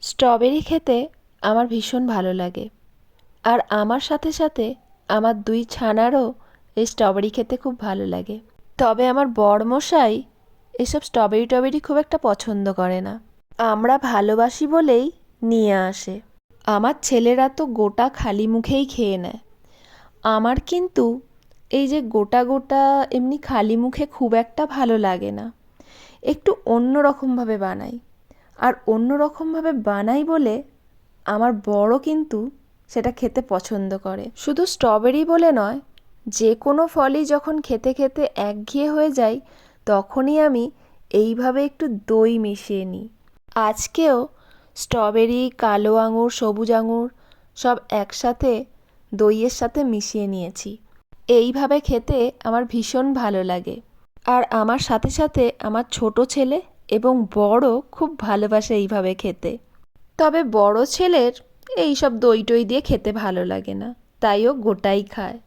Strawberry খেতে আমার ভীষণ ভালো লাগে। আর আমার সাথে সাথে আমার দুই ছানারও এই স্ট্রবেরি খেতে খুব ভালো লাগে। তবে আমার বরমশাই এসব স্ট্রবেরি টবেরি খুব একটা পছন্দ করে না। আমরা ভালোবাসি বলেই নিয়ে আসে। আমার ছেলেরা তো গোটা খালি মুখেই খেয়ে নেয়। আমার কিন্তু এই যে গোটা গোটা এমনি খালি মুখে খুব একটা ভালো লাগে না। একটু অন্য রকমভাবে বানাই। আর অন্য রকমভাবে বানাই বলে আমার বড় কিন্তু সেটা খেতে পছন্দ করে। শুধু স্ট্রবেরি বলে নয়, যে কোনো ফলই যখন খেতে খেতে একঘেয়ে হয়ে যায় তখনই আমি এইভাবে একটু দই মিশিয়ে নিই। আজকেও স্ট্রবেরি, কালো আঙুর, সবুজ আঙুর সব একসাথে দইয়ের সাথে মিশিয়ে নিয়েছি। এইভাবে খেতে আমার ভীষণ ভালো লাগে। আর আমার সাথে সাথে আমার ছোট ছেলে এবং বড় খুব ভালোবাসে এইভাবে খেতে। তবে বড় ছেলের এই সব দই টই দিয়ে খেতে ভালো লাগে না, তাই ও গোটাই খায়।